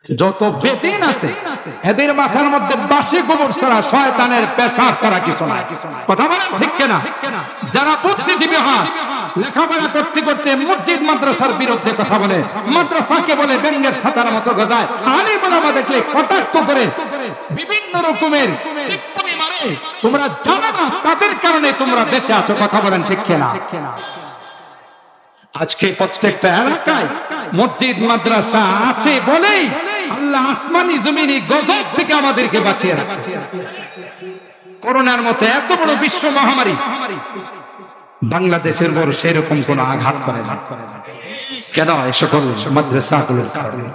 যত বেদিন আছে এদের মাথার মধ্যে বাসি গোবর ছাড়া শয়তানের পেশাব ছাড়া কিছু নাই। কথা বলেন ঠিক কিনা? যারা বুদ্ধিজীবী হয় লেখাপড়া করতে করতে মসজিদ মাদ্রাসার বিরুদ্ধে কথা বলে, মাদ্রাসাকে বলে ব্যঙ্গের ছাতার মতো গজায়, আলিম ওলামা দেখলে কটাক্ষ করে বিভিন্ন রকমের টিপ্পনি মারে, তোমরা জানো না তাদের কারণে তোমরা বেঁচে আছো। কথা বলেন ঠিক কিনা? আজকে প্রত্যেকটা এলাকায় মসজিদ মাদ্রাসা আছে বলেই আল্লাহ আসমানি জমিনি গজব থেকে আমাদেরকে বাঁচিয়ে রাখছে। করোনার মতো এত বড় বিশ্ব মহামারী বাংলাদেশের বড় সেরকম কোন আঘাত করে না। কেন? এই সকল মাদ্রাসাগুলোর কারণে,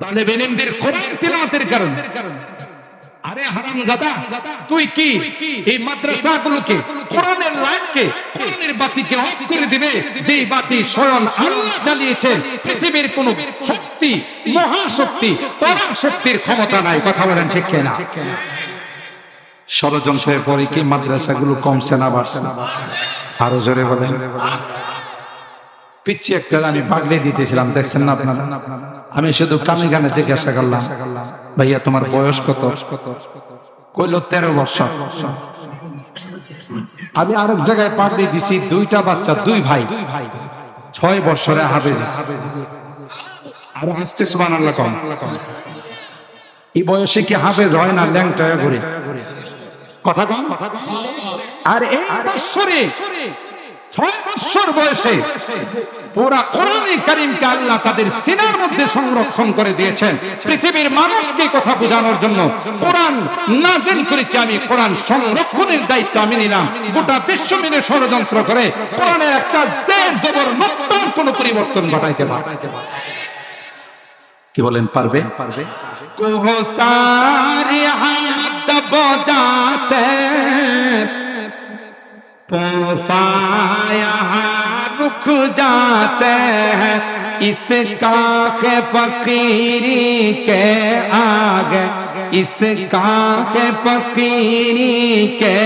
তালেবে ইলমদের কোরআন তিলাওয়াতের কারণে। আরে হারামজাদা, তুই কি এই মাদ্রাসাগুলোকে কোরআনের লাইটকে কোরআনের বাতিকে অফ করে দিবে? যেই বাতি স্বয়ং আল্লাহ জ্বালিয়েছেন, পৃথিবীর কোন শক্তি, মহাশক্তি, পরাশক্তির ক্ষমতা নাই। কথা বলেন ঠিক কিনা? ষড়যন্ত্রের পরে কি মাদ্রাসাগুলো কমছে না বাড়ছে? আরো জোরে বলেন। পিচ্ছি একটা আমি পাগড়ি দিতেছিলাম, দেখছেন না আপনারা? আমি শুধু কানে গানে জিজ্ঞাসা করলাম, ভাইয়া তোমার বয়স কত? কইল 13 বছর। আমি আরেক জায়গায় পাগড়ি দিছি, দুইটা বাচ্চা, দুই ভাই, 6 বছরে হাফেজ। আর আসতে সুবহানাল্লাহ কম। এই বয়সে কি হাফেজ হয় না? ল্যাংটা হয়ে ঘুরে কথা কম। আর এই বছরে 6 বছর বয়সে পুরা কোরআনে কারীমকে আল্লাহ তাদের সিনার মধ্যে সংরক্ষণ করে দিয়েছেন। পৃথিবীর মানুষকে কথা বোঝানোর জন্য কোরআন নাযিল করেছি আমি, কোরআন সংরক্ষণের দায়িত্ব আমি নিলাম। গোটা বিশ্ব মিলে ষড়যন্ত্র করে কোরআনের একটা জের জবর নতুন কোনো পরিবর্তন ঘটাইতে পারবে? কি বলেন, পারবে? কোহ সারি হাত বজাতে तूफाया रुक जाते हैं, इसका है फकीरी के आगे, इसका है फकीरी के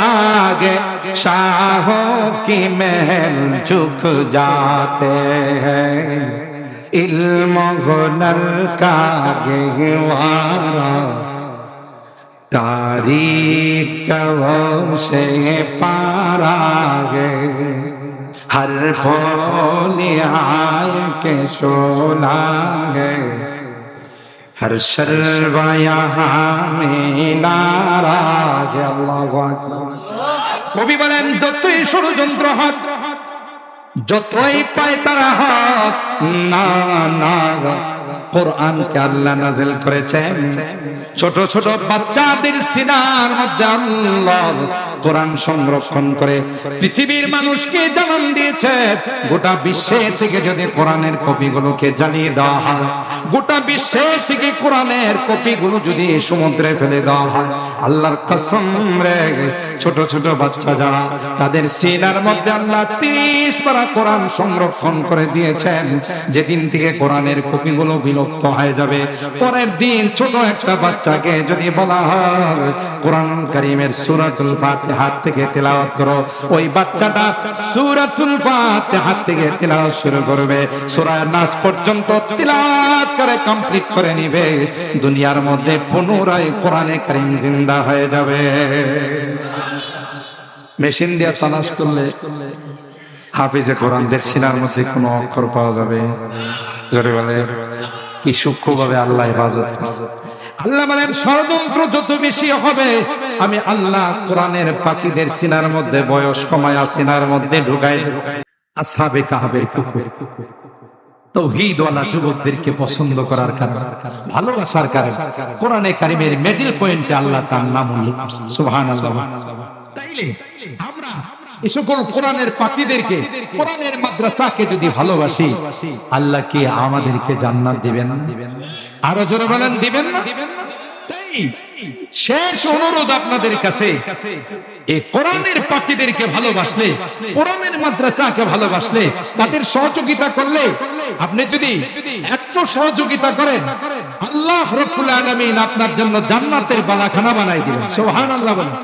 आगे, शाहों की महल झुक जाते हैं, इल्म हुनर का गहवारा तारीफ कहो से पारा है, हर फूल आय के शोला है, हर शर्वा यहाँ में नारा है। अल्लाहु আকবার। কবি বলেন, যতই ষড়যন্ত্র হোক, যতই পায়তারা হোক, না না কোরআনকে আল্লাহ নাযিল করেছেন ছোট ছোট বাচ্চাদের সিনার মধ্যে আল্লাহ কোরআন সংরক্ষণ করে পৃথিবীর মানুষকে জানান দিয়েছে। গোটা বিশ্বে থেকে যদি কোরআনের কপিগুলোকে জ্বালিয়ে দেওয়া হয়, গোটা বিশ্বে থেকে কোরআনের কপিগুলো যদি সমুদ্রে ফেলে দেওয়া হয়, আল্লাহর কসম রে, ছোট ছোট বাচ্চা যারা, তাদের সিনার মধ্যে আল্লাহ 30 পারা কোরআন সংরক্ষণ করে দিয়েছেন। যেদিন থেকে কোরআনের কপিগুলো বিলুপ্ত হয়ে যাবে, পরের দিন ছোট একটা বাচ্চাকে যদি বলা হয় কোরআনুল কারীমের সূরাতুল ফাতিহা থেকে তেলাওয়াত করো, ওই বাচ্চাটা সূরাতুল ফাতিহা থেকে তেলাওয়াত শুরু করবে, সূরা নাস পর্যন্ত তেলাওয়াত করে কমপ্লিট করে নিবে। দুনিয়ার মধ্যে পুনরায় কোরআনে কারীম জিন্দা হয়ে যাবে। মেশিন দিয়ে তালাশ করলে হাফিজে কোরআনদের সিনার মধ্যে কোনো অক্ষর পাওয়া যাবে? জোরে বলে। কি সূক্ষ্মভাবে আল্লাহ ইবাদত। আল্লাহ বলেন, ষড়যন্ত্র যত বেশি হবে, আমি আল্লাহ কোরআনের পাখিদের সিনার মধ্যে বয়স কমায়া সিনার মধ্যে ঢুকাই। আসহাবে কাহফের কুকুর তাওহীদওয়ালা যুবকদেরকে পছন্দ করার কারণে, ভালোবাসার কারণে কোরআনে কারীমের মিডল পয়েন্টে আল্লাহ তার নাম উল্লেখ করেছেন। সুবহানাল্লাহ। তাইলে আমরা এই সকল কোরআনের পাখিদেরকে, কোরআনের মাদ্রাসাকে যদি ভালোবাসি, আল্লাহ কি আমাদেরকে জান্নাত দিবেন না? আরো জোরে বলেন, দিবেন না? তাই শেষ অনুরোধ আপনাদের কাছে, এই কোরআনের পাখিদেরকে ভালোবাসলে, কোরআনের মাদ্রাসাকে ভালোবাসলে, তাদের সহযোগিতা করলে, আপনি যদি একটু সহযোগিতা করেন, আল্লাহ রাব্বুল আলামিন আপনার জন্য জান্নাতের বালাখানা বানাই দিবেন। সুবহানাল্লাহ বলেন।